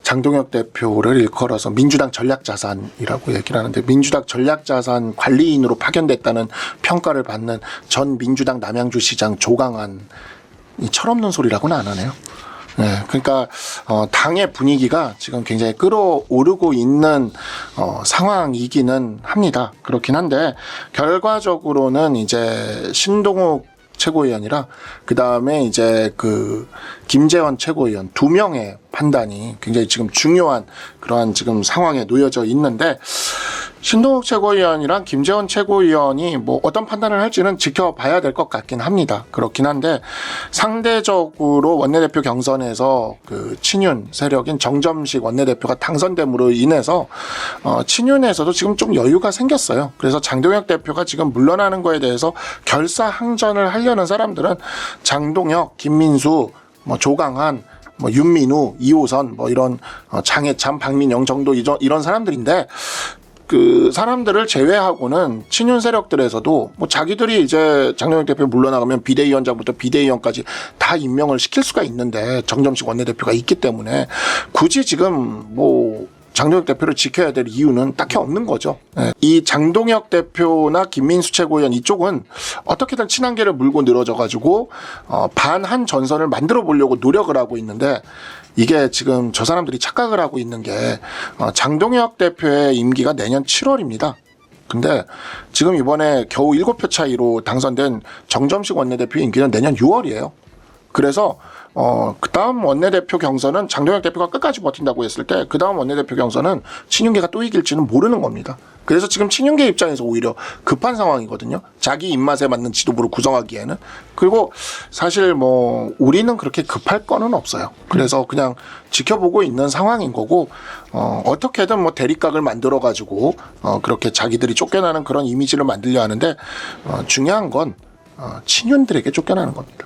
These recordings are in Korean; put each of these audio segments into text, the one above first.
장동혁 대표를 일컬어서 민주당 전략자산이라고 얘기를 하는데 민주당 전략자산 관리인으로 파견됐다는 평가를 받는 전 민주당 남양주시장 조강한이 철없는 소리라고는 안 하네요. 네, 그러니까 당의 분위기가 지금 굉장히 끌어오르고 있는 상황이기는 합니다. 그렇긴 한데 결과적으로는 이제 신동욱 최고위원이라 그 다음에 이제 그 김재원 최고위원 두 명의 판단이 굉장히 지금 중요한 그러한 지금 상황에 놓여져 있는데 신동욱 최고위원이랑 김재원 최고위원이 뭐 어떤 판단을 할지는 지켜봐야 될 것 같긴 합니다. 그렇긴 한데 상대적으로 원내대표 경선에서 그 친윤 세력인 정점식 원내대표가 당선됨으로 인해서 친윤에서도 지금 좀 여유가 생겼어요. 그래서 장동혁 대표가 지금 물러나는 거에 대해서 결사항전을 하려는 사람들은 장동혁, 김민수, 뭐 조강한, 뭐 윤민우, 이호선, 뭐 이런 장해찬, 박민영 정도 이런 사람들인데 그 사람들을 제외하고는 친윤 세력들에서도 뭐 자기들이 이제 장동혁 대표 물러나가면 비대위원장부터 비대위원까지 다 임명을 시킬 수가 있는데 정점식 원내대표가 있기 때문에 굳이 지금 뭐 장동혁 대표를 지켜야 될 이유는 딱히 없는 거죠. 네. 이 장동혁 대표나 김민수 최고위원 이쪽은 어떻게든 친한계를 물고 늘어져가지고 반한 전선을 만들어 보려고 노력을 하고 있는데 이게 지금 저 사람들이 착각을 하고 있는 게 장동혁 대표의 임기가 내년 7월입니다. 근데 지금 이번에 겨우 7표 차이로 당선된 정점식 원내대표 임기는 내년 6월이에요. 그래서 그 다음 원내대표 경선은 장동혁 대표가 끝까지 버틴다고 했을 때 그 다음 원내대표 경선은 친윤계가 또 이길지는 모르는 겁니다. 그래서 지금 친윤계 입장에서 오히려 급한 상황이거든요. 자기 입맛에 맞는 지도부를 구성하기에는. 그리고 사실 뭐 우리는 그렇게 급할 거는 없어요. 그래서 그냥 지켜보고 있는 상황인 거고 어떻게든 뭐 대립각을 만들어 가지고 그렇게 자기들이 쫓겨나는 그런 이미지를 만들려 하는데 중요한 건 친윤들에게 쫓겨나는 겁니다.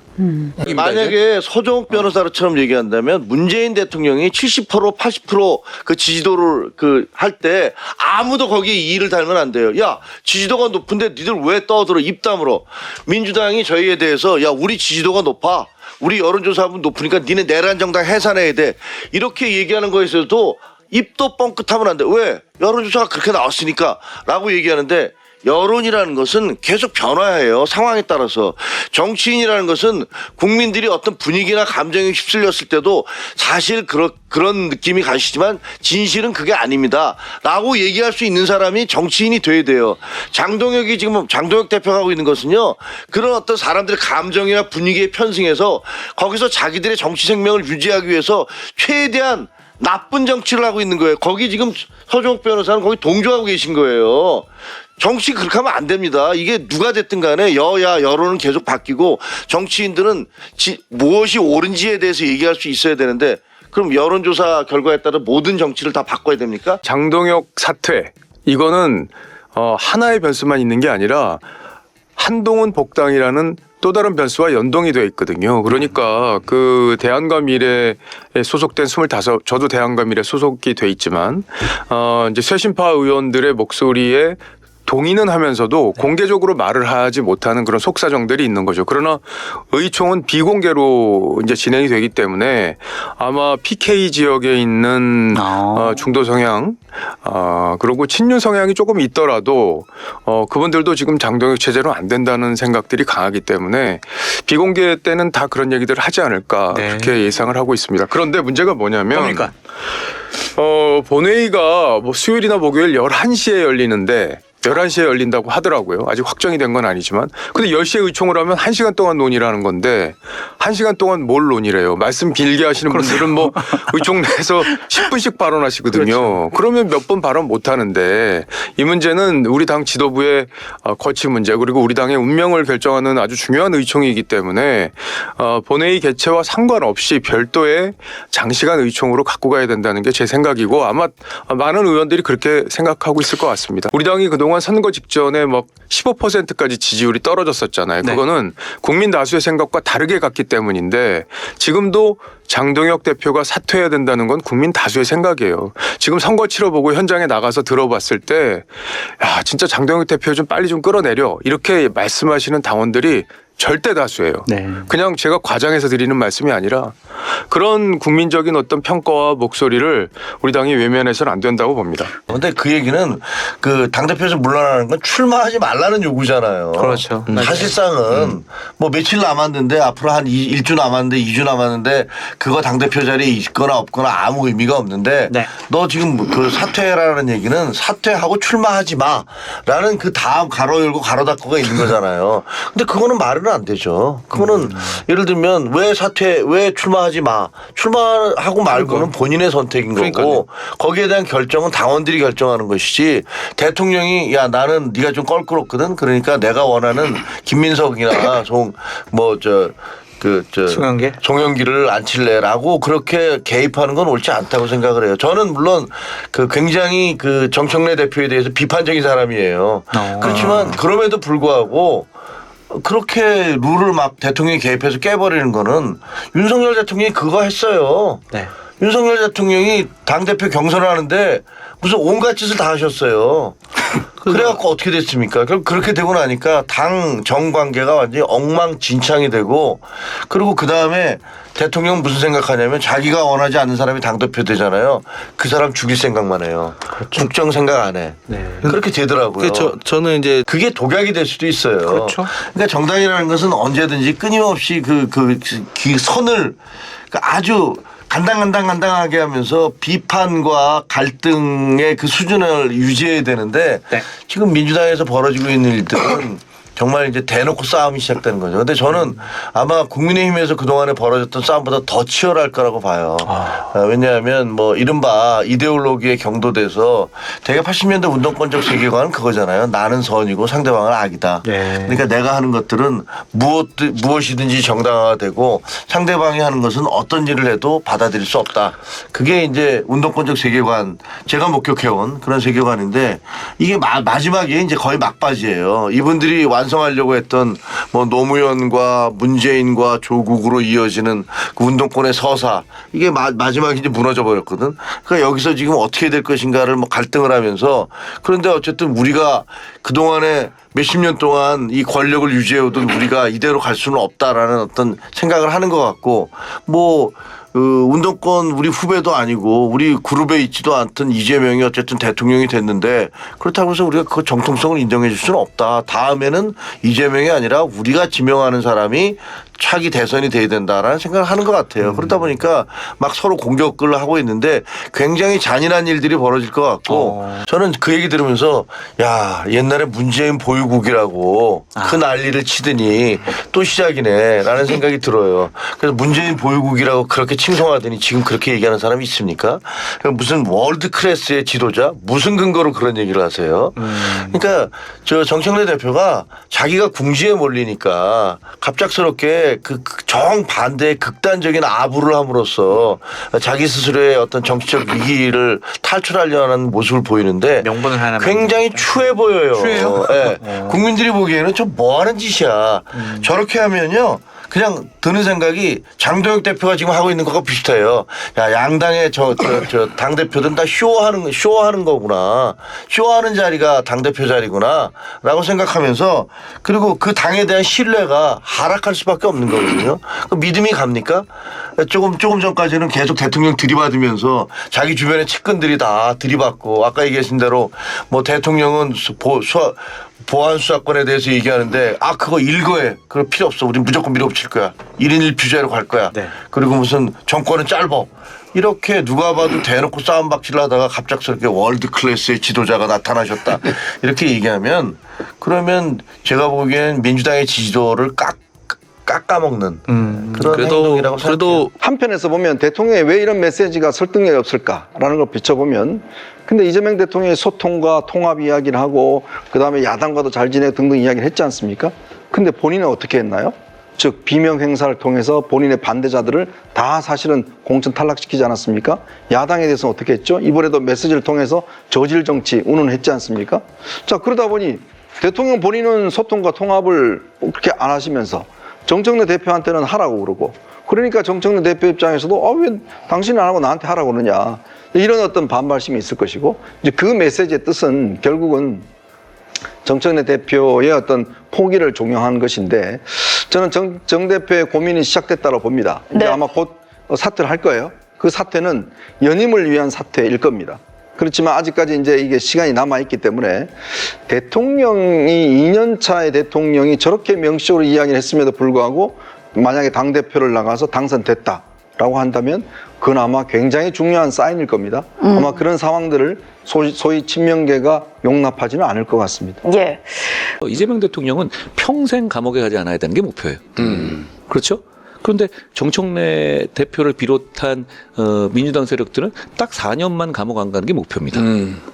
만약에 서정욱 변호사처럼 얘기한다면 문재인 대통령이 70% 80% 지지도를 할 때 아무도 거기에 이의를 달면 안 돼요. 야, 지지도가 높은데 니들 왜 떠들어 입 다물어. 민주당이 저희에 대해서 야, 우리 지지도가 높아. 우리 여론조사하면 높으니까 니네 내란 정당 해산해야 돼. 이렇게 얘기하는 거에 있어서도 입도 뻥끗하면 안 돼. 왜? 여론조사가 그렇게 나왔으니까 라고 얘기하는데 여론이라는 것은 계속 변화해요. 상황에 따라서. 정치인이라는 것은 국민들이 어떤 분위기나 감정에 휩쓸렸을 때도 사실 그런 느낌이 가시지만 진실은 그게 아닙니다. 라고 얘기할 수 있는 사람이 정치인이 돼야 돼요. 장동혁이 지금 장동혁 대표가 하고 있는 것은요. 그런 어떤 사람들의 감정이나 분위기에 편승해서 거기서 자기들의 정치 생명을 유지하기 위해서 최대한 나쁜 정치를 하고 있는 거예요. 거기 지금 서정욱 변호사는 거기 동조하고 계신 거예요. 정치 그렇게 하면 안 됩니다. 이게 누가 됐든 간에 여야 여론은 계속 바뀌고 정치인들은 무엇이 옳은지에 대해서 얘기할 수 있어야 되는데 그럼 여론조사 결과에 따라 모든 정치를 다 바꿔야 됩니까? 장동혁 사퇴 이거는 하나의 변수만 있는 게 아니라 한동훈 복당이라는 또 다른 변수와 연동이 되어 있거든요. 그러니까 그 대안과 미래에 소속된 25, 저도 대안과 미래 소속이 돼 있지만 이제 쇄신파 의원들의 목소리에 동의는 하면서도 공개적으로 말을 하지 못하는 그런 속사정들이 있는 거죠. 그러나 의총은 비공개로 이제 진행이 되기 때문에 아마 PK 지역에 있는 중도 성향 그리고 친윤 성향이 조금 있더라도 그분들도 지금 장동혁 체제로 안 된다는 생각들이 강하기 때문에 비공개 때는 다 그런 얘기들을 하지 않을까 그렇게 예상을 하고 있습니다. 그런데 문제가 뭐냐면 본회의가 뭐 수요일이나 목요일 11시에 열리는데 11시에 열린다고 하더라고요. 아직 확정이 된 건 아니지만. 근데 10시에 의총을 하면 1시간 동안 논의를 하는 건데 1시간 동안 뭘 논의를 해요. 말씀 길게 하시는 분들은 뭐 의총 내에서 10분씩 발언하시거든요. 그렇죠. 그러면 몇 번 발언 못 하는데 이 문제는 우리 당 지도부의 거취 문제 그리고 우리 당의 운명을 결정하는 아주 중요한 의총이기 때문에 본회의 개최와 상관없이 별도의 장시간 의총으로 갖고 가야 된다는 게 제 생각이고 아마 많은 의원들이 그렇게 생각하고 있을 것 같습니다. 우리 당이 그동안 선거 직전에 막 15%까지 지지율이 떨어졌었잖아요. 그거는 국민 다수의 생각과 다르게 갔기 때문인데 지금도 장동혁 대표가 사퇴해야 된다는 건 국민 다수의 생각이에요. 지금 선거 치러보고 현장에 나가서 들어봤을 때 야, 진짜 장동혁 대표 좀 빨리 좀 끌어내려 이렇게 말씀하시는 당원들이 절대 다수예요. 네. 그냥 제가 과장해서 드리는 말씀이 아니라 그런 국민적인 어떤 평가와 목소리를 우리 당이 외면해서는 안 된다고 봅니다. 근데 그 얘기는 그 당대표에서 물러나는 건 출마하지 말라는 요구잖아요. 그렇죠. 사실상은 뭐 며칠 남았는데 앞으로 한 1주 남았는데 2주 남았는데 그거 당대표 자리에 있거나 없거나 아무 의미가 없는데 네. 너 지금 그 사퇴라는 얘기는 사퇴하고 출마하지 마라는 그 다음 가로 열고 가로 닫고가 있는 거잖아요. 근데 그거는 말은 안 되죠. 그거는 예를 들면 왜 출마하지 마. 출마하고 말고는 본인의 선택인 거고 거기에 대한 결정은 당원들이 결정하는 것이지 대통령이 야 나는 네가 좀 껄끄럽거든. 그러니까 내가 원하는 김민석이나 송영기를 안 칠래라고 그렇게 개입하는 건 옳지 않다고 생각을 해요. 저는 물론 그 굉장히 그 정청래 대표에 대해서 비판적인 사람이에요. 그렇지만 그럼에도 불구하고 그렇게 룰을 막 대통령이 개입해서 깨버리는 거는 윤석열 대통령이 그거 했어요. 네. 윤석열 대통령이 당대표 경선을 하는데 무슨 온갖 짓을 다 하셨어요. 그래갖고 어떻게 됐습니까? 그럼 그렇게 되고 나니까 당 정관계가 완전히 엉망진창이 되고 그리고 그다음에 대통령 무슨 생각하냐면 자기가 원하지 않는 사람이 당대표 되잖아요. 그 사람 죽일 생각만 해요. 국정 생각 안 해. 네. 그렇게 되더라고요. 저는 이제 그게 독약이 될 수도 있어요. 그렇죠. 그러니까 정당이라는 것은 언제든지 끊임없이 그 선을 아주 간당간당하게 하면서 비판과 갈등의 그 수준을 유지해야 되는데 네. 지금 민주당에서 벌어지고 있는 일들은 정말 이제 대놓고 싸움이 시작되는 거죠. 근데 저는 아마 국민의힘에서 그동안에 벌어졌던 싸움보다 더 치열할 거라고 봐요. 왜냐하면 뭐 이른바 이데올로기에 경도돼서 대개 80년대 운동권적 세계관은 그거잖아요. 나는 선이고 상대방은 악이다. 네. 그러니까 내가 하는 것들은 무엇이든지 정당화되고 상대방이 하는 것은 어떤 일을 해도 받아들일 수 없다. 그게 이제 운동권적 세계관 제가 목격해온 그런 세계관인데 이게 마지막에 이제 거의 막바지예요. 이분들이 완성하려고 했던 뭐 노무현과 문재인과 조국으로 이어지는 그 운동권의 서사 이게 마지막에 이제 무너져 버렸거든. 그러니까 여기서 지금 어떻게 될 것인가를 뭐 갈등을 하면서 그런데 어쨌든 우리가 그동안에 몇십 년 동안 이 권력을 유지해오던 우리가 이대로 갈 수는 없다라는 어떤 생각을 하는 것 같고 뭐 운동권 우리 후배도 아니고 우리 그룹에 있지도 않던 이재명이 어쨌든 대통령이 됐는데 그렇다고 해서 우리가 그 정통성을 인정해 줄 수는 없다. 다음에는 이재명이 아니라 우리가 지명하는 사람이 차기 대선이 돼야 된다라는 생각을 하는 것 같아요. 그러다 보니까 막 서로 공격을 하고 있는데 굉장히 잔인한 일들이 벌어질 것 같고 저는 그 얘기 들으면서 야 옛날에 문재인 보유국이라고 그 난리를 치더니 또 시작이네라는 생각이 들어요. 그래서 문재인 보유국이라고 그렇게 칭송하더니 지금 그렇게 얘기하는 사람이 있습니까? 무슨 월드 클래스의 지도자 무슨 근거로 그런 얘기를 하세요? 그러니까 저 정청래 대표가 자기가 궁지에 몰리니까 갑작스럽게 그 정반대의 극단적인 아부를 함으로써 자기 스스로의 어떤 정치적 위기를 탈출하려는 모습을 보이는데 명분을 하나 굉장히 추해 보여요. 추해요? 네. 국민들이 보기에는 좀 뭐 하는 짓이야. 저렇게 하면요. 그냥 드는 생각이 장동혁 대표가 지금 하고 있는 것과 비슷해요. 야, 양당의 저 당대표들은 다 쇼하는 거구나. 쇼하는 자리가 당대표 자리구나. 라고 생각하면서 그리고 그 당에 대한 신뢰가 하락할 수밖에 없는 거거든요. 그 믿음이 갑니까? 조금 전까지는 계속 대통령 들이받으면서 자기 주변의 측근들이 다 들이받고 아까 얘기하신 대로 뭐 대통령은 보안 수사권에 대해서 얘기하는데 그거 일거해. 그럴 필요 없어. 우린 무조건 밀어붙일 거야. 1인 1표제로 갈 거야. 네. 그리고 무슨 정권은 짧어. 이렇게 누가 봐도 대놓고 싸움박질을 하다가 갑작스럽게 월드 클래스의 지도자가 나타나셨다. 이렇게 얘기하면 그러면 제가 보기엔 민주당의 지지도를 깎아먹는 그런 행동이라고 생각해요. 한편에서 보면 대통령이 왜 이런 메시지가 설득력이 없을까라는 걸 비춰보면 근데 이재명 대통령이 소통과 통합 이야기를 하고 그다음에 야당과도 잘 지내고 등등 이야기를 했지 않습니까? 근데 본인은 어떻게 했나요? 즉 비명 행사를 통해서 본인의 반대자들을 다 사실은 공천 탈락시키지 않았습니까? 야당에 대해서는 어떻게 했죠? 이번에도 메시지를 통해서 저질 정치 운운했지 않습니까? 자 그러다 보니 대통령 본인은 소통과 통합을 그렇게 안 하시면서 정청래 대표한테는 하라고 그러고 그러니까 정청래 대표 입장에서도 왜 당신이 안 하고 나한테 하라고 그러냐 이런 어떤 반발심이 있을 것이고 이제 그 메시지의 뜻은 결국은 정청래 대표의 어떤 포기를 종용한 것인데 저는 정 대표의 고민이 시작됐다고 봅니다. 이제 네. 아마 곧 사퇴를 할 거예요. 그 사퇴는 연임을 위한 사퇴일 겁니다. 그렇지만 아직까지 이제 이게 시간이 남아있기 때문에 대통령이 2년 차의 대통령이 저렇게 명시적으로 이야기를 했음에도 불구하고 만약에 당대표를 나가서 당선됐다라고 한다면 그나마 굉장히 중요한 사인일 겁니다. 아마 그런 상황들을 소위 친명계가 용납하지는 않을 것 같습니다. 예. 이재명 대통령은 평생 감옥에 가지 않아야 되는 게 목표예요. 그렇죠? 그런데 정청래 대표를 비롯한 민주당 세력들은 딱 4년만 감옥 안 가는 게 목표입니다.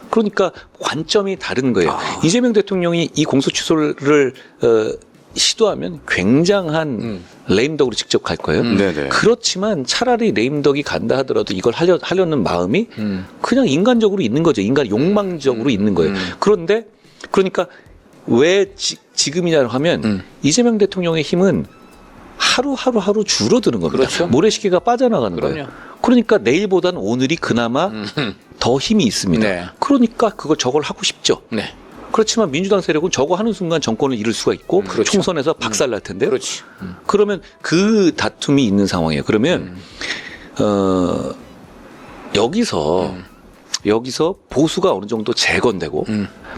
그러니까 관점이 다른 거예요. 이재명 대통령이 이 공소 취소를 시도하면 굉장한 레임덕으로 직접 갈 거예요. 네네. 그렇지만 차라리 레임덕이 간다 하더라도 이걸 하려는 마음이 그냥 인간적으로 있는 거죠. 인간 욕망적으로 있는 거예요. 그런데 그러니까 왜 지금이냐 하면 이재명 대통령의 힘은 하루 줄어드는 겁니다. 그렇죠. 모래시계가 빠져나가는 그럼요. 거예요. 그러니까 내일보다는 오늘이 그나마 더 힘이 있습니다. 네. 그러니까 저걸 하고 싶죠. 네. 그렇지만 민주당 세력은 저거 하는 순간 정권을 잃을 수가 있고 그렇죠. 총선에서 박살날 텐데요. 그렇지. 그러면 그 다툼이 있는 상황이에요. 그러면 여기서 보수가 어느 정도 재건되고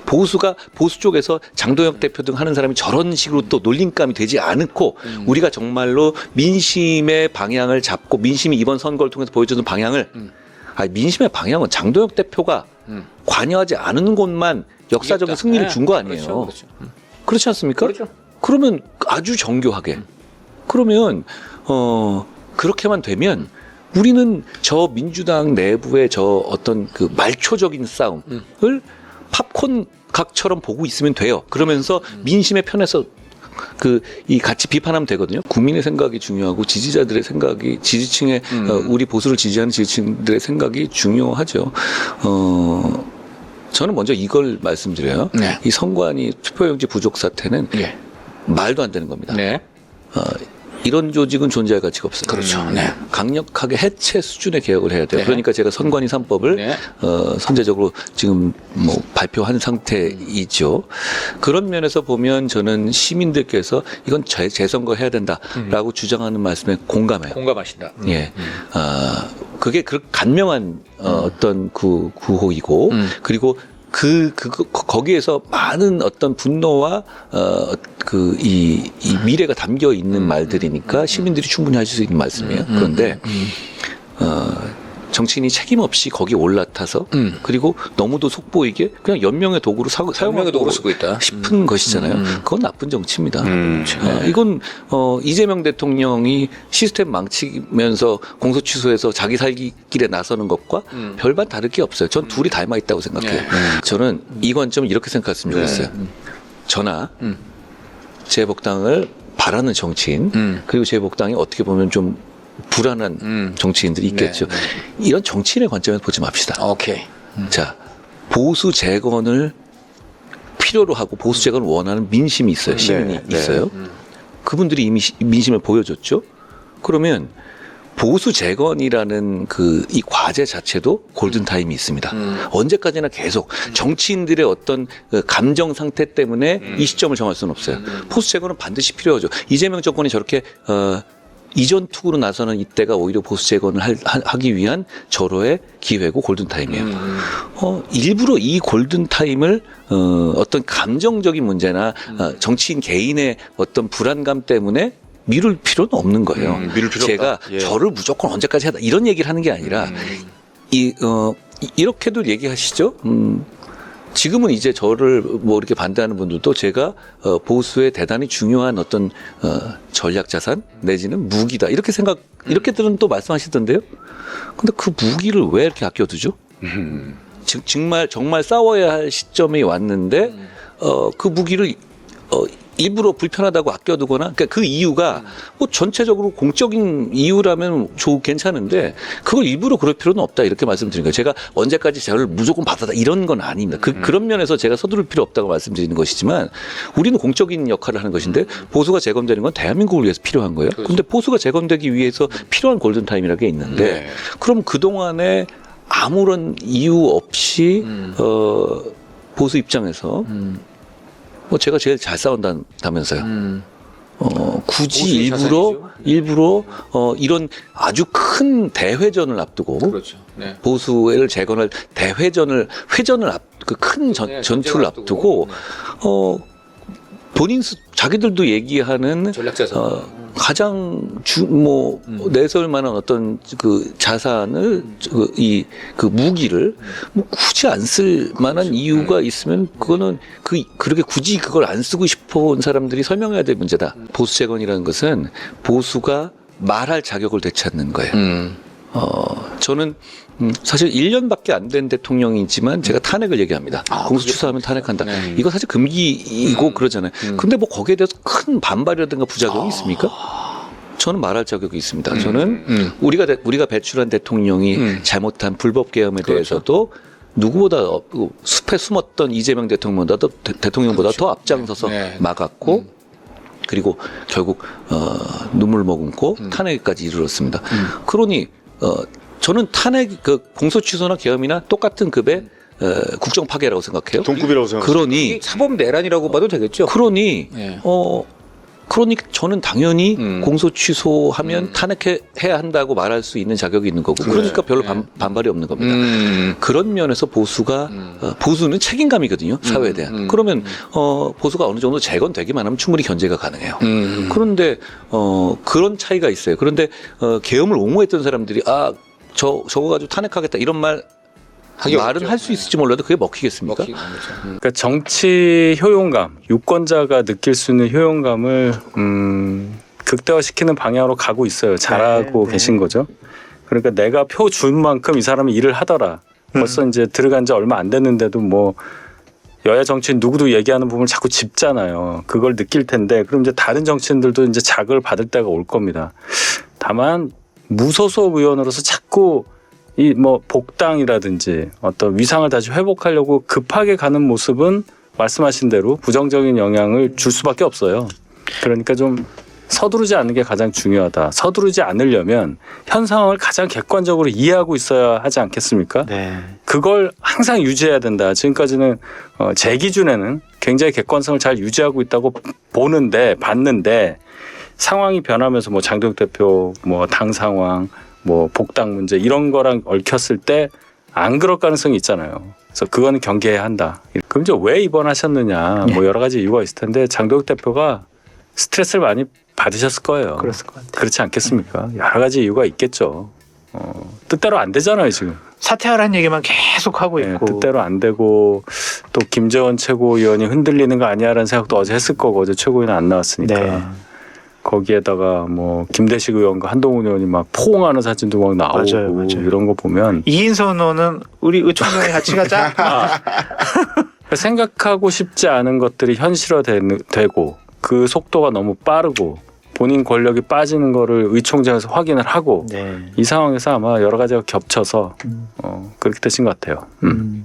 보수 쪽에서 장도혁 대표 등 하는 사람이 저런 식으로 또 놀림감이 되지 않고 우리가 정말로 민심의 방향을 잡고 민심이 이번 선거를 통해서 보여주는 방향을 민심의 방향은 장도혁 대표가 관여하지 않은 곳만 역사적인 승리를 준 거 아니에요. 그렇죠. 그렇지 않습니까? 그렇죠. 그러면 아주 정교하게. 그러면 그렇게만 되면 우리는 저 민주당 내부의 저 어떤 그 말초적인 싸움을 팝콘 각처럼 보고 있으면 돼요. 그러면서 민심의 편에서 이 같이 비판하면 되거든요. 국민의 생각이 중요하고 지지자들의 생각이 지지층의 우리 보수를 지지하는 지지층들의 생각이 중요하죠. 저는 먼저 이걸 말씀드려요. 네. 이 선관위 투표용지 부족 사태는 네. 말도 안 되는 겁니다. 네. 이런 조직은 존재할 가치가 없어요. 그렇죠. 네. 강력하게 해체 수준의 개혁을 해야 돼요. 네. 그러니까 제가 선관위 3법을 네. 선제적으로 지금 발표한 상태이죠. 그런 면에서 보면 저는 시민들께서 이건 재선거 해야 된다라고 주장하는 말씀에 공감해요. 공감하신다. 예. 그게 그 간명한 어떤 구호이고 그리고 거기에서 많은 어떤 분노와 이 미래가 담겨 있는 말들이니까 시민들이 충분히 하실 수 있는 말씀이에요. 그런데 정치인이 책임 없이 거기 올라타서 그리고 너무도 속보이게 그냥 연명의 도구로 사용하고 도구로 쓰고 있다. 싶은 것이잖아요. 그건 나쁜 정치입니다. 이건 이재명 대통령이 시스템 망치면서 공소 취소해서 자기 살기 길에 나서는 것과 별반 다를 게 없어요. 전 둘이 닮아 있다고 생각해요. 저는 이 관점을 이렇게 생각했으면 좋겠어요. 저나 재복당을 바라는 정치인 그리고 재복당이 어떻게 보면 좀 불안한 정치인들이 있겠죠. 네. 이런 정치인의 관점에서 보지 맙시다. 오케이. 자, 보수 재건을 필요로 하고 보수 재건을 원하는 민심이 있어요. 시민이 네. 있어요. 그분들이 이미 민심을 보여줬죠. 그러면 보수 재건이라는 이 과제 자체도 골든타임이 있습니다. 언제까지나 계속 정치인들의 어떤 감정 상태 때문에 이 시점을 정할 수는 없어요. 보수 재건은 반드시 필요하죠. 이재명 정권이 저렇게 이전 투구로 나서는 이때가 오히려 보수 재건을 하기 위한 절호의 기회고 골든타임이에요. 일부러 이 골든타임을 어떤 감정적인 문제나 정치인 개인의 어떤 불안감 때문에 미룰 필요는 없는 거예요. 미룰 필요 제가 없다. 예. 저를 무조건 언제까지 하다 이런 얘기를 하는 게 아니라 이렇게도 얘기하시죠. 지금은 이제 저를 이렇게 반대하는 분들도 제가 보수의 대단히 중요한 어떤 전략 자산 내지는 무기다 이렇게들은 또 말씀하시던데요. 근데 그 무기를 왜 이렇게 아껴두죠? 정말 싸워야 할 시점이 왔는데 그 무기를 일부러 불편하다고 아껴두거나 그러니까 그 이유가 전체적으로 공적인 이유라면 괜찮은데 그걸 일부러 그럴 필요는 없다 이렇게 말씀드린 거예요. 제가 언제까지 저를 무조건 받아다 이런 건 아닙니다. 그런 면에서 제가 서두를 필요 없다고 말씀드리는 것이지만 우리는 공적인 역할을 하는 것인데 보수가 재건되는 건 대한민국을 위해서 필요한 거예요. 그런데 보수가 재건되기 위해서 필요한 골든타임이라는 게 있는데 그럼 그동안에 아무런 이유 없이 보수 입장에서 뭐 제가 제일 잘 싸운다면서요. 굳이 보수의 일부러 이런 아주 큰 대회전을 앞두고 그렇죠. 네. 보수를 재건할 회전을 그 큰 네, 전투를 앞두고 자기들도 얘기하는 전략자산. 가장 내세울 만한 어떤 그 자산을 그 무기를 뭐 굳이 안 쓸 만한 이유가 있으면 그거는 그렇게 굳이 그걸 안 쓰고 싶어 온 사람들이 설명해야 될 문제다. 보수 재건이라는 것은 보수가 말할 자격을 되찾는 거예요. 저는 사실 1년밖에 안 된 대통령이지만 제가 탄핵을 얘기합니다. 공수 취소하면 탄핵한다. 네. 이거 사실 금기이고 그러잖아요. 근데 뭐 거기에 대해서 큰 반발이라든가 부작용이 있습니까? 저는 말할 자격이 있습니다. 저는 우리가 배출한 대통령이 잘못한 불법 계엄에 대해서도 누구보다 숲에 숨었던 이재명 대통령보다 더 앞장서서 네. 막았고 그리고 결국 눈물 머금고 탄핵까지 이르렀습니다. 그러니 저는 탄핵 공소 취소나 계엄이나 똑같은 급의 국정 파괴라고 생각해요. 동급이라고 생각합니다. 그러니 사법 내란이라고 봐도 되겠죠. 그러니 네. 저는 당연히 공소 취소하면 탄핵해야 한다고 말할 수 있는 자격이 있는 거고 그러니까 별로 반발이 없는 겁니다. 그런 면에서 보수는 책임감이거든요. 사회에 대한. 그러면 보수가 어느 정도 재건되기만 하면 충분히 견제가 가능해요. 그런데 그런 차이가 있어요. 그런데 계엄을 옹호했던 사람들이 저거 가지고 탄핵하겠다 이런 말은 할 수 있을지 몰라도 그게 먹히겠습니까? 그러니까 정치 효용감, 유권자가 느낄 수 있는 효용감을 극대화시키는 방향으로 가고 있어요. 잘하고 계신 거죠. 그러니까 내가 표 준 만큼 이 사람이 일을 하더라. 벌써 이제 들어간 지 얼마 안 됐는데도 뭐 여야 정치인 누구도 얘기하는 부분을 자꾸 짚잖아요. 그걸 느낄 텐데 그럼 이제 다른 정치인들도 이제 자극을 받을 때가 올 겁니다. 다만 무소속 의원으로서 자꾸 이 뭐 복당이라든지 어떤 위상을 다시 회복하려고 급하게 가는 모습은 말씀하신 대로 부정적인 영향을 줄 수밖에 없어요. 그러니까 좀 서두르지 않는 게 가장 중요하다. 서두르지 않으려면 현 상황을 가장 객관적으로 이해하고 있어야 하지 않겠습니까? 네. 그걸 항상 유지해야 된다. 지금까지는 제 기준에는 굉장히 객관성을 잘 유지하고 있다고 봤는데 상황이 변하면서 뭐 장도혁 대표 뭐 당 상황 뭐 복당 문제 이런 거랑 얽혔을 때 안 그럴 가능성이 있잖아요. 그래서 그거는 경계해야 한다. 그럼 이제 왜 입원하셨느냐 뭐 여러 가지 이유가 있을 텐데 장도혁 대표가 스트레스를 많이 받으셨을 거예요. 그랬을 것 같아요. 그렇지 않겠습니까? 여러 가지 이유가 있겠죠. 뜻대로 안 되잖아요 지금. 사퇴하라는 얘기만 계속 하고 네, 있고. 뜻대로 안 되고 또 김재원 최고위원이 흔들리는 거 아니야라는 생각도 어제 했을 거고 어제 최고위는 안 나왔으니까. 네. 거기에다가 뭐 김대식 의원과 한동훈 의원이 막 포옹하는 사진도 막 나오고 맞아요. 이런 거 보면 이인선 의원은 우리 의총장에 같이 가자. 생각하고 싶지 않은 것들이 현실화되고 그 속도가 너무 빠르고 본인 권력이 빠지는 거를 의총장에서 확인을 하고 네. 이 상황에서 아마 여러 가지가 겹쳐서 그렇게 되신 것 같아요.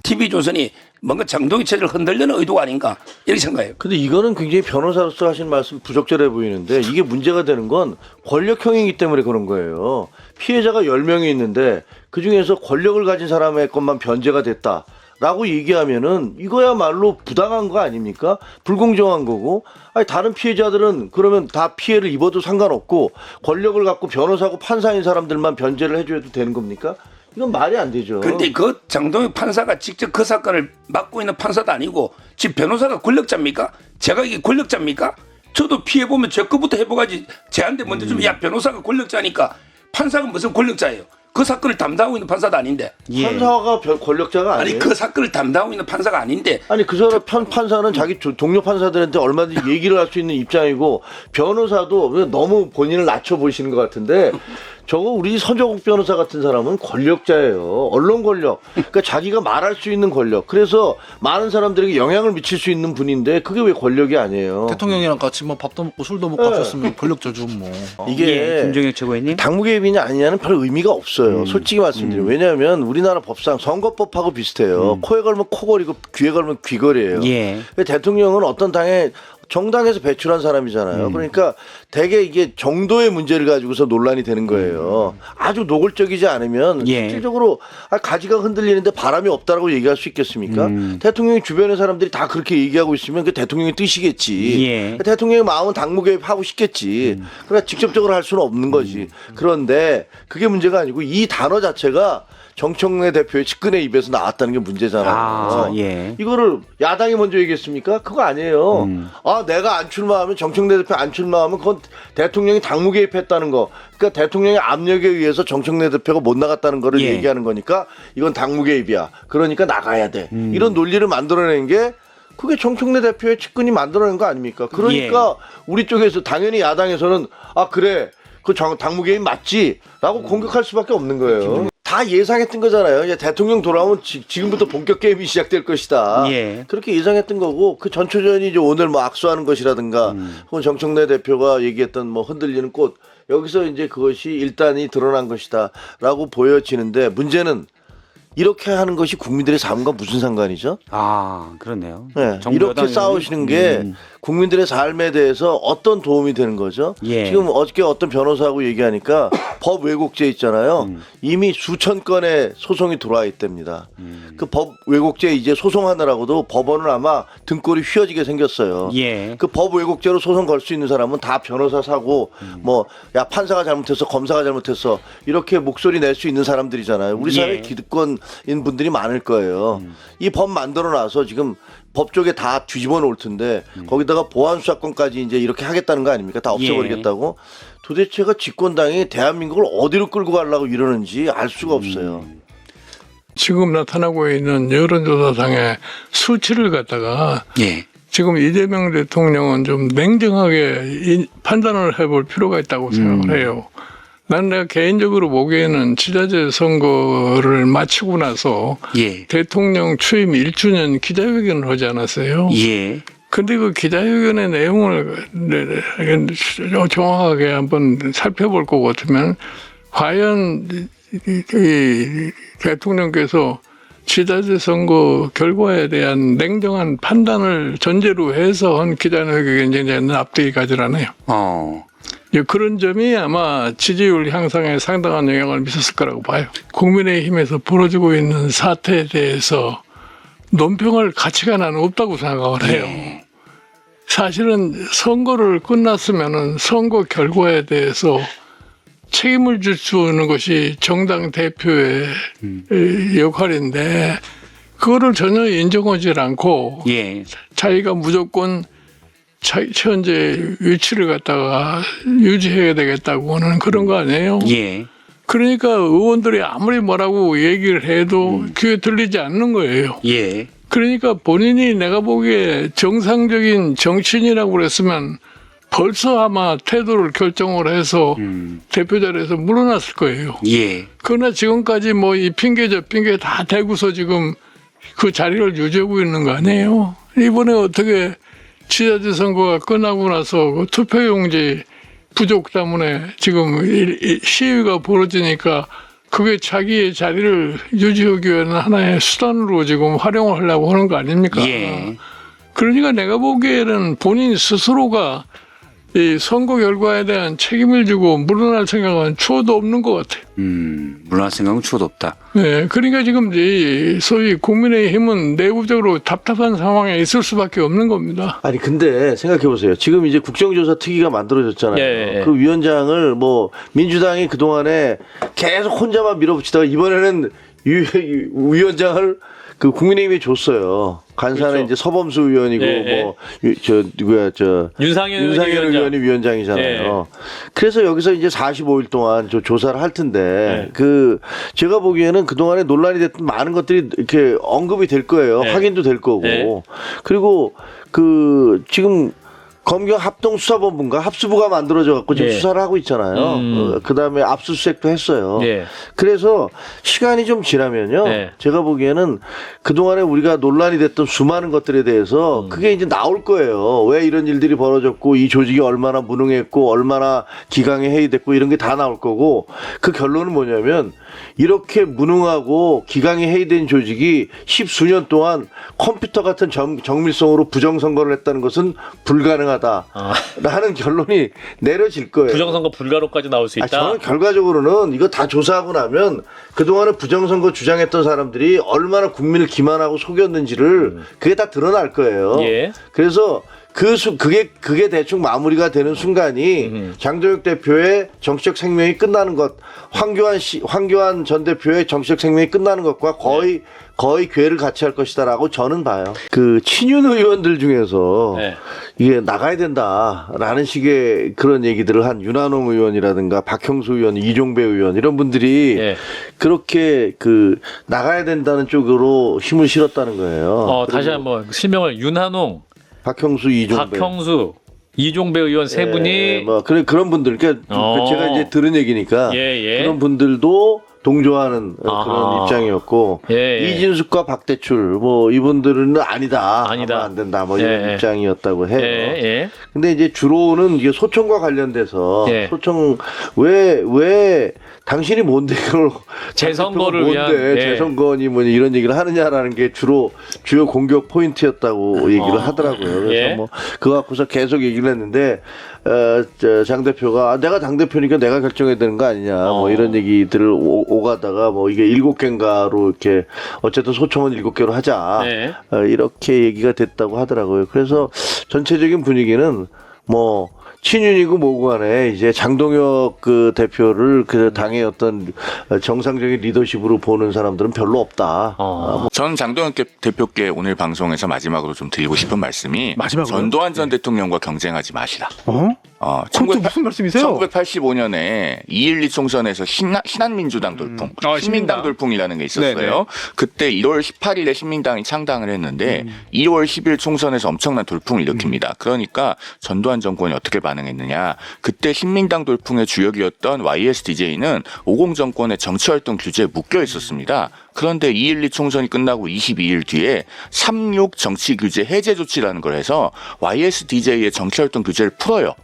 TV조선이 뭔가 장동희 체제를 흔들려는 의도가 아닌가 이렇게 생각해요. 근데 이거는 굉장히 변호사로서 하신 말씀 부적절해 보이는데 이게 문제가 되는 건 권력형이기 때문에 그런 거예요. 피해자가 10명이 있는데 그중에서 권력을 가진 사람의 것만 변제가 됐다라고 얘기하면은 이거야말로 부당한 거 아닙니까? 불공정한 거고. 아니 다른 피해자들은 그러면 다 피해를 입어도 상관없고 권력을 갖고 변호사고 판사인 사람들만 변제를 해줘도 되는 겁니까? 이건 말이 안 되죠. 그런데 그 장동희 판사가 직접 그 사건을 맡고 있는 판사도 아니고 지금 변호사가 권력자입니까? 제가 이게 권력자입니까? 저도 피해보면 제 거부터 해보가지 제한테 먼저 좀 야 변호사가 권력자니까 판사가 무슨 권력자예요? 그 사건을 담당하고 있는 판사도 아닌데. 판사가 권력자가 아니에요. 아니 그 사건을 담당하고 있는 판사가 아닌데. 아니 그 사람 판사는 자기 동료 판사들한테 얼마든지 얘기를 할 수 있는 입장이고 변호사도 너무 본인을 낮춰 보시는 것 같은데 저거 우리 서정욱 변호사 같은 사람은 권력자예요. 언론 권력. 그러니까 자기가 말할 수 있는 권력. 그래서 많은 사람들에게 영향을 미칠 수 있는 분인데 그게 왜 권력이 아니에요. 대통령이랑 같이 뭐 밥도 먹고 술도 먹고 하셨으면 권력자죠 뭐. 이게 김종혁 최고위원님. 당무개입이냐 아니냐는 별 의미가 없어요. 솔직히 말씀드리면. 왜냐하면 우리나라 법상 선거법하고 비슷해요. 코에 걸면 코걸이고 귀에 걸면 귀걸이에요. 예. 대통령은 어떤 당의 정당에서 배출한 사람이잖아요. 그러니까 대개 이게 정도의 문제를 가지고서 논란이 되는 거예요. 아주 노골적이지 않으면 예. 실질적으로 가지가 흔들리는데 바람이 없다라고 얘기할 수 있겠습니까? 대통령이 주변의 사람들이 다 그렇게 얘기하고 있으면 그 대통령의 뜻이겠지. 예. 대통령의 마음은 당무개입하고 싶겠지. 그러나 직접적으로 할 수는 없는 거지. 그런데 그게 문제가 아니고 이 단어 자체가 정청래 대표의 측근의 입에서 나왔다는 게 문제잖아요. 아, 예. 이거를 야당이 먼저 얘기했습니까? 그거 아니에요. 아, 내가 안 출마하면 정청래 대표 안 출마하면 그건 대통령이 당무 개입했다는 거. 그러니까 대통령의 압력에 의해서 정청래 대표가 못 나갔다는 거를 예. 얘기하는 거니까 이건 당무 개입이야. 그러니까 나가야 돼. 이런 논리를 만들어낸 게 그게 정청래 대표의 측근이 만들어낸 거 아닙니까? 그러니까 우리 쪽에서 당연히 야당에서는 아 그래 그 당무 개입 맞지라고 공격할 수밖에 없는 거예요. 다 예상했던 거잖아요. 이제 대통령 돌아오면 지금부터 본격 게임이 시작될 것이다. 예. 그렇게 예상했던 거고 그 전초전이 이제 오늘 뭐 악수하는 것이라든가 혹은 정청래 대표가 얘기했던 뭐 흔들리는 꽃 여기서 이제 그것이 일단이 드러난 것이다라고 보여지는데 문제는 이렇게 하는 것이 국민들의 삶과 무슨 상관이죠? 아, 그렇네요. 네, 정부 이렇게 여당이- 싸우시는 게 국민들의 삶에 대해서 어떤 도움이 되는 거죠? 예. 지금 어저께 어떤 변호사하고 얘기하니까 법 왜곡죄 있잖아요. 이미 수천 건의 소송이 들어와 있답니다. 그 법 왜곡죄 이제 소송하느라고도 법원은 아마 등골이 휘어지게 생겼어요. 예. 그 법 왜곡죄로 소송 걸 수 있는 사람은 다 변호사 사고 뭐 야 판사가 잘못했어 검사가 잘못했어 이렇게 목소리 낼 수 있는 사람들이잖아요. 우리 사회 예. 기득권인 분들이 많을 거예요. 이 법 만들어 놔서 지금 법 쪽에 다 뒤집어 놓을 텐데 거기다가 보안 수사권까지 이제 이렇게 하겠다는 거 아닙니까? 다 없애버리겠다고. 도대체가 집권당이 대한민국을 어디로 끌고 가려고 이러는지 알 수가 없어요. 지금 나타나고 있는 여론조사상의 수치를 갖다가 예. 지금 이재명 대통령은 좀 냉정하게 판단을 해볼 필요가 있다고 생각을 해요. 내가 개인적으로 보기에는 지자체 선거를 마치고 나서 예. 대통령 취임 1주년 기자회견을 하지 않았어요. 예. 근데 그 기자회견의 내용을 정확하게 한번 살펴볼 것 같으면 과연 이 대통령께서 지자체 선거 결과에 대한 냉정한 판단을 전제로 해서 한 기자회견에는 앞뒤가 가지라네요. 그런 점이 아마 지지율 향상에 상당한 영향을 미쳤을 거라고 봐요. 국민의힘에서 벌어지고 있는 사태에 대해서 논평할 가치가 나는 없다고 생각을 해요. 사실은 선거를 끝났으면은 선거 결과에 대해서 책임을 줄 수 있는 것이 정당 대표의 역할인데 그거를 전혀 인정하지 않고 예. 자기가 무조건 현재 위치를 갖다가 유지해야 되겠다고 하는 그런 거 아니에요? 예. 그러니까 의원들이 아무리 뭐라고 얘기를 해도 귀에 들리지 않는 거예요. 예. 그러니까 본인이 내가 보기에 정상적인 정치인이라고 그랬으면 벌써 아마 태도를 결정을 해서 대표 자리에서 물러났을 거예요. 예. 그러나 지금까지 뭐 이 핑계 저 핑계 다 대고서 지금 그 자리를 유지하고 있는 거 아니에요? 이번에 어떻게 지자체 선거가 끝나고 나서 그 투표용지 부족 때문에 지금 시위가 벌어지니까 그게 자기의 자리를 유지하기 위한 하나의 수단으로 지금 활용을 하려고 하는 거 아닙니까? 예. 그러니까 내가 보기에는 본인 스스로가 이 선거 결과에 대한 책임을 지고 물러날 생각은 추호도 없는 것 같아요. 물러날 생각은 추호도 없다. 네, 그러니까 지금 이 소위 국민의힘은 내부적으로 답답한 상황에 있을 수밖에 없는 겁니다. 아니 근데 생각해 보세요. 지금 이제 국정조사 특위가 만들어졌잖아요. 예. 그 위원장을 뭐 민주당이 그 동안에 계속 혼자만 밀어붙이다가 이번에는 위원장을 그 국민의힘이 줬어요. 간사는 그렇죠. 이제 서범수 의원이고 예, 뭐 저 누구야 저 윤상현 의원이 위원장이잖아요. 그래서 여기서 이제 45일 동안 조사를 할 텐데 그 제가 보기에는 그 동안에 논란이 됐던 많은 것들이 이렇게 언급이 될 거예요. 확인도 될 거고. 그리고 그 지금 검경 합동수사본부인가 합수부가 만들어져 갖고 지금 수사를 하고 있잖아요. 그다음에 압수수색도 했어요. 그래서 시간이 좀 지나면요. 제가 보기에는 그동안에 우리가 논란이 됐던 수많은 것들에 대해서 그게 이제 나올 거예요. 왜 이런 일들이 벌어졌고 이 조직이 얼마나 무능했고 얼마나 기강에 해이됐고 이런 게 다 나올 거고 그 결론은 뭐냐면 이렇게 무능하고 기강이 해이된 조직이 10수년 동안 컴퓨터 같은 정밀성으로 부정선거를 했다는 것은 불가능하다라는 결론이 내려질 거예요. 부정선거 불가로까지 나올 수 있다. 저는 결과적으로는 이거 다 조사하고 나면 그동안에 부정선거 주장했던 사람들이 얼마나 국민을 기만하고 속였는지를 그게 다 드러날 거예요. 예. 그래서 그게 대충 마무리가 되는 순간이 장동혁 대표의 정치적 생명이 끝나는 것, 황교안 전 대표의 정치적 생명이 끝나는 것과 거의 궤를 같이 할 것이다라고 저는 봐요. 그 친윤 의원들 중에서 네. 이게 나가야 된다라는 식의 그런 얘기들을 한 윤한홍 의원이라든가 박형수 의원, 이종배 의원 이런 분들이 네. 그렇게 나가야 된다는 쪽으로 힘을 실었다는 거예요. 다시 한번 실명을 윤한홍, 박형수, 이종배. 박형수, 이종배 의원 세 분이 뭐 그런 분들, 그러니까 제가 이제 들은 얘기니까 예. 그런 분들도 동조하는 그런 입장이었고 예. 이진숙과 박대출 뭐 이분들은 아니다. 하면 안 된다. 뭐 이런 예. 입장이었다고 해요. 예. 근데 이제 주로는 이게 소총과 관련돼서 예. 소총 왜 당신이 뭔데 그걸 재선거를 뭔데 위한, 예. 재선거니 뭐니 이런 얘기를 하느냐라는 게 주요 공격 포인트였다고 얘기를 하더라고요. 그래서 예. 뭐 그거 갖고서 계속 얘기를 했는데 장 대표가 내가 당 대표니까 내가 결정해야 되는 거 아니냐 뭐 이런 얘기들을 오가다가 뭐 이게 7개인가로 이렇게 어쨌든 소총은 7개로 하자 네. 이렇게 얘기가 됐다고 하더라고요. 그래서 전체적인 분위기는 뭐 친윤이고 뭐고 간에 이제 장동혁 그 대표를 그 당의 어떤 정상적인 리더십으로 보는 사람들은 별로 없다. 전 장동혁 대표께 오늘 방송에서 마지막으로 좀 드리고 싶은 말씀이 마지막으로요? 전두환 전 대통령과 경쟁하지 마시라. 그것도 무슨 말씀이세요? 1985년에 2.12 총선에서 신한민주당 돌풍, 신민당 돌풍이라는 게 있었어요. 네네. 그때 1월 18일에 신민당이 창당을 했는데 2월 10일 총선에서 엄청난 돌풍을 일으킵니다. 그러니까 전두환 정권이 어떻게 반응했느냐. 그때 신민당 돌풍의 주역이었던 YSDJ는 50 정권의 정치활동 규제에 묶여 있었습니다. 그런데 2.12 총선이 끝나고 22일 뒤에 3.6 정치규제 해제 조치라는 걸 해서 YSDJ의 정치활동 규제를 풀어요.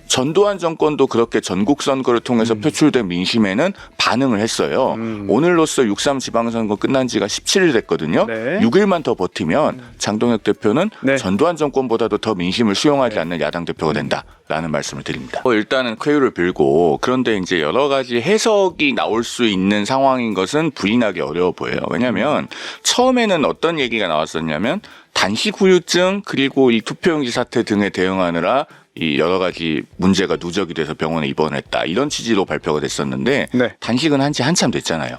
전두환 정권도 그렇게 전국 선거를 통해서 표출된 민심에는 반응을 했어요. 오늘로써 6.3 지방선거 끝난 지가 17일 됐거든요. 네. 6일만 더 버티면 장동혁 대표는 네. 전두환 정권보다도 더 민심을 수용하지 않는 야당 대표가 된다라는 말씀을 드립니다. 일단은 쾌유를 빌고 그런데 이제 여러 가지 해석이 나올 수 있는 상황인 것은 부인하기 어려워 보여요. 왜냐하면 처음에는 어떤 얘기가 나왔었냐면 단식 후유증 그리고 이 투표용지 사태 등에 대응하느라 이 여러 가지 문제가 누적이 돼서 병원에 입원했다 이런 취지로 발표가 됐었는데 네. 단식은 한 지 한참 됐잖아요.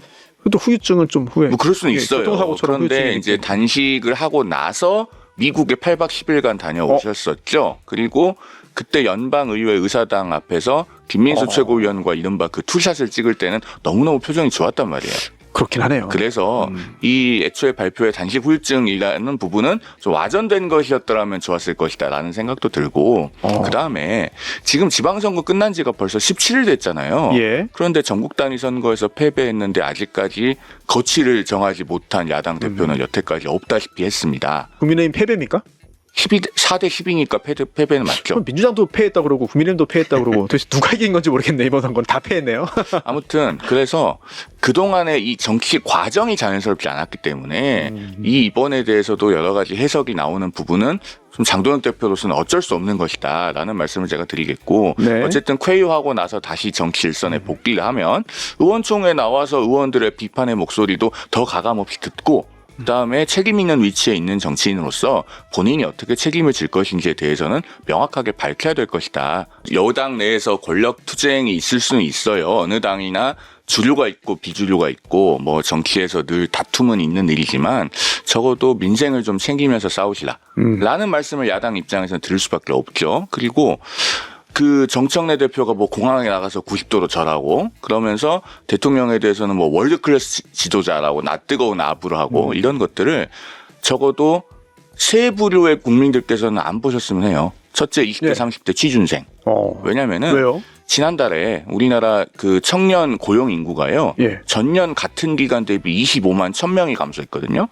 또 후유증은 좀 후에. 뭐 그럴 수는 예, 있어요. 교통사고처럼 그런데 후유증이 이제 있죠. 단식을 하고 나서 미국에 8박 10일간 다녀오셨었죠. 그리고 그때 연방의회 의사당 앞에서 김민수 최고위원과 이른바 그 투샷을 찍을 때는 너무너무 표정이 좋았단 말이에요. 그렇긴 하네요. 그래서 이 애초에 발표의 단식 후유증이라는 부분은 좀 와전된 것이었더라면 좋았을 것이다라는 생각도 들고 그다음에 지금 지방선거 끝난 지가 벌써 17일 됐잖아요. 예. 그런데 전국 단위 선거에서 패배했는데 아직까지 거취를 정하지 못한 야당 대표는 여태까지 없다시피 했습니다. 국민의힘 패배입니까? 4대 10이니까 패배는 맞죠. 그럼 민주당도 패했다 그러고 국민의힘도 패했다 그러고 도대체 누가 이긴 건지 모르겠네. 이번 선거는 다 패했네요. 아무튼 그래서 그동안의 이 정치 과정이 자연스럽지 않았기 때문에 이 이번에 대해서도 여러 가지 해석이 나오는 부분은 좀 장동혁 대표로서는 어쩔 수 없는 것이다라는 말씀을 제가 드리겠고 네. 어쨌든 쾌유하고 나서 다시 정치 일선에 복귀를 하면 의원총회에 나와서 의원들의 비판의 목소리도 더 가감없이 듣고 그다음에 책임 있는 위치에 있는 정치인으로서 본인이 어떻게 책임을 질 것인지에 대해서는 명확하게 밝혀야 될 것이다. 여당 내에서 권력 투쟁이 있을 수는 있어요. 어느 당이나 주류가 있고 비주류가 있고 뭐 정치에서 늘 다툼은 있는 일이지만 적어도 민생을 좀 챙기면서 싸우시라. 라는 말씀을 야당 입장에서는 들을 수밖에 없죠. 그리고 그 정청래 대표가 뭐 공항에 나가서 90도로 절하고 그러면서 대통령에 대해서는 뭐 월드클래스 지도자라고 낯뜨거운 아부를 하고 이런 것들을 적어도 세 부류의 국민들께서는 안 보셨으면 해요. 첫째 20대, 30대 취준생. 왜냐면은 왜요? 지난달에 우리나라 그 청년 고용 인구가요. 예. 전년 같은 기간 대비 25만 1000명이 감소했거든요.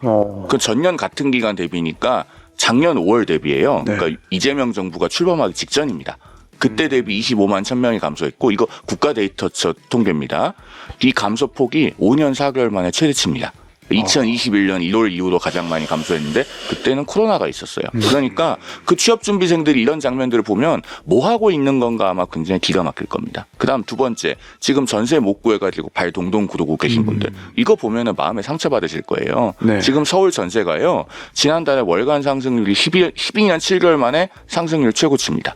그 전년 같은 기간 대비니까 작년 5월 대비예요. 네. 그러니까 이재명 정부가 출범하기 직전입니다. 그때 대비 25만 1,000명이 감소했고 이거 국가 데이터처 통계입니다. 이 감소 폭이 5년 4개월 만에 최대치입니다. 2021년 1월 이후로 가장 많이 감소했는데 그때는 코로나가 있었어요. 그러니까 그 취업준비생들이 이런 장면들을 보면 뭐 하고 있는 건가 아마 굉장히 기가 막힐 겁니다. 그다음 두 번째, 지금 전세 못 구해가지고 발 동동 구르고 계신 분들 이거 보면은 마음에 상처받으실 거예요. 네. 지금 서울 전세가요. 지난달에 월간 상승률이 12년 7개월 만에 상승률 최고치입니다.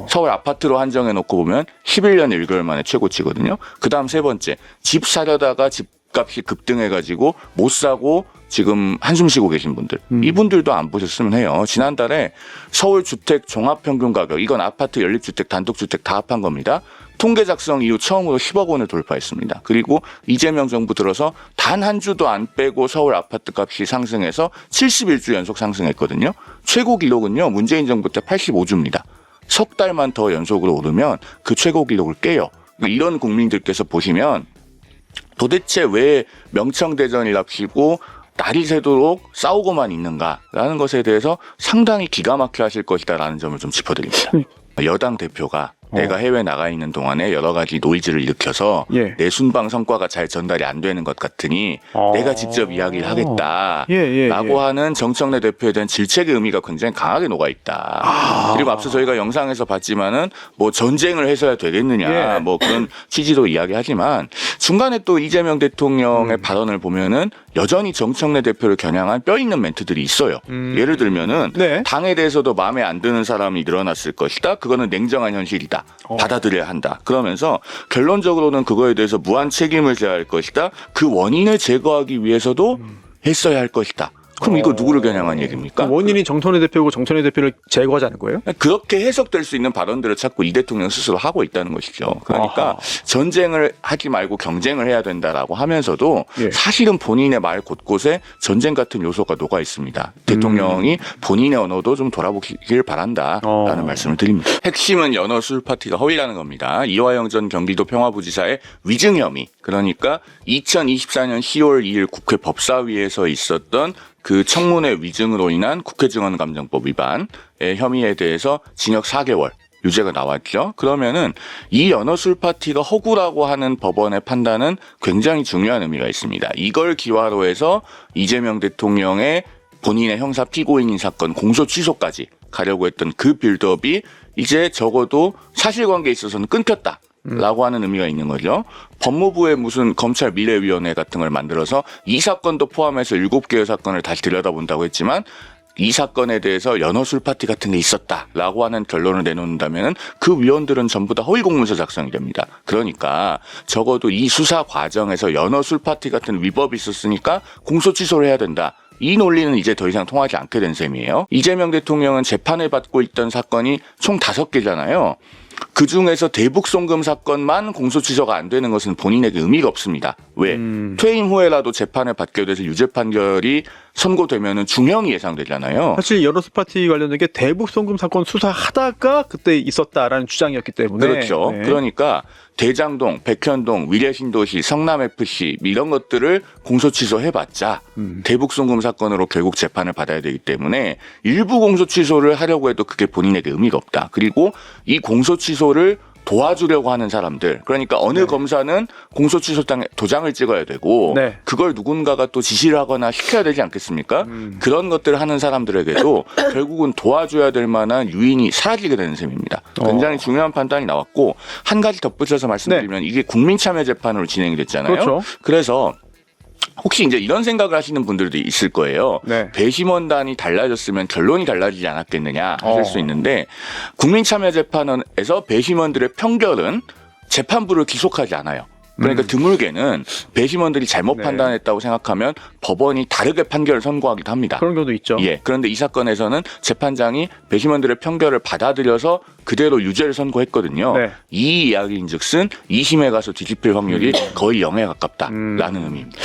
서울 아파트로 한정해놓고 보면 11년 1개월 만에 최고치거든요. 그다음 세 번째, 집 사려다가 집값이 급등해가지고 못 사고 지금 한숨 쉬고 계신 분들 이분들도 안 보셨으면 해요. 지난달에 서울 주택 종합평균 가격, 이건 아파트, 연립주택, 단독주택 다 합한 겁니다. 통계 작성 이후 처음으로 10억 원을 돌파했습니다. 그리고 이재명 정부 들어서 단 한 주도 안 빼고 서울 아파트 값이 상승해서 71주 연속 상승했거든요. 최고 기록은요, 문재인 정부 때 85주입니다. 석 달만 더 연속으로 오르면 그 최고 기록을 깨요. 이런 국민들께서 보시면 도대체 왜 명청대전이랍시고 날이 새도록 싸우고만 있는가라는 것에 대해서 상당히 기가 막혀 하실 것이다라는 점을 좀 짚어드립니다. 여당 대표가 내가 해외 나가 있는 동안에 여러 가지 노이즈를 일으켜서 예. 내 순방 성과가 잘 전달이 안 되는 것 같으니 내가 직접 이야기를 하겠다라고 하는 정청래 대표에 대한 질책의 의미가 굉장히 강하게 녹아있다. 그리고 앞서 저희가 영상에서 봤지만은 뭐 전쟁을 해서야 되겠느냐 뭐 그런 취지로 이야기하지만 중간에 또 이재명 대통령의 발언을 보면은 여전히 정청래 대표를 겨냥한 뼈 있는 멘트들이 있어요. 예를 들면은 네. 당에 대해서도 마음에 안 드는 사람이 늘어났을 것이다. 그거는 냉정한 현실이다. 받아들여야 한다. 그러면서 결론적으로는 그거에 대해서 무한 책임을 져야 할 것이다. 그 원인을 제거하기 위해서도 했어야 할 것이다. 그럼 이거 누구를 겨냥한 얘기입니까? 원인이 정청래 대표고 정청래 대표를 제거하자는 거예요? 그렇게 해석될 수 있는 발언들을 자꾸 이 대통령 스스로 하고 있다는 것이죠. 그러니까 전쟁을 하지 말고 경쟁을 해야 된다라고 하면서도 사실은 본인의 말 곳곳에 전쟁 같은 요소가 녹아 있습니다. 대통령이 본인의 언어도 좀 돌아보길 바란다라는 말씀을 드립니다. 핵심은 연어 술 파티가 허위라는 겁니다. 이화영 전 경기도 평화부지사의 위증 혐의. 그러니까 2024년 10월 2일 국회 법사위에서 있었던 그 청문회 위증으로 인한 국회증언감정법 위반의 혐의에 대해서 징역 4개월 유죄가 나왔죠. 그러면은 이 연어술 파티가 허구라고 하는 법원의 판단은 굉장히 중요한 의미가 있습니다. 이걸 기화로 해서 이재명 대통령의 본인의 형사 피고인인 사건 공소 취소까지 가려고 했던 그 빌드업이 이제 적어도 사실관계에 있어서는 끊겼다. 라고 하는 의미가 있는 거죠. 법무부의 무슨 검찰 미래위원회 같은 걸 만들어서 이 사건도 포함해서 7개의 사건을 다시 들여다본다고 했지만 이 사건에 대해서 연어술 파티 같은 게 있었다라고 하는 결론을 내놓는다면 그 위원들은 전부 다 허위 공문서 작성이 됩니다. 그러니까 적어도 이 수사 과정에서 연어술 파티 같은 위법이 있었으니까 공소 취소를 해야 된다. 이 논리는 이제 더 이상 통하지 않게 된 셈이에요. 이재명 대통령은 재판을 받고 있던 사건이 총 5개잖아요. 그중에서 대북 송금 사건만 공소 취소가 안 되는 것은 본인에게 의미가 없습니다. 왜? 퇴임 후에라도 재판을 받게 돼서 유죄 판결이 선고되면은 중형이 예상되잖아요. 사실 연어술 파티 관련된 게 대북 송금 사건 수사하다가 그때 있었다라는 주장이었기 때문에 그렇죠. 네. 그러니까 대장동, 백현동, 위례신도시, 성남FC 이런 것들을 공소 취소해봤자 대북 송금 사건으로 결국 재판을 받아야 되기 때문에 일부 공소 취소를 하려고 해도 그게 본인에게 의미가 없다. 그리고 이 공소 취소를 도와주려고 하는 사람들, 그러니까 어느 검사는 공소 취소장에 도장을 찍어야 되고 그걸 누군가가 또 지시를 하거나 시켜야 되지 않겠습니까? 그런 것들을 하는 사람들에게도 결국은 도와줘야 될 만한 유인이 사라지게 되는 셈입니다. 굉장히 중요한 판단이 나왔고 한 가지 덧붙여서 말씀드리면 이게 국민참여재판으로 진행이 됐잖아요. 그렇죠. 그래서 혹시 이제 이런 생각을 하시는 분들도 있을 거예요. 배심원단이 달라졌으면 결론이 달라지지 않았겠느냐 하실 수 있는데 국민참여재판원에서 배심원들의 평결은 재판부를 기속하지 않아요. 그러니까 드물게는 배심원들이 잘못 판단했다고 생각하면 법원이 다르게 판결을 선고하기도 합니다. 그런 경우도 있죠. 예. 그런데 이 사건에서는 재판장이 배심원들의 평결을 받아들여서 그대로 유죄를 선고했거든요. 이 이야기인즉슨 2심에 가서 뒤집힐 확률이 거의 0에 가깝다라는 의미입니다.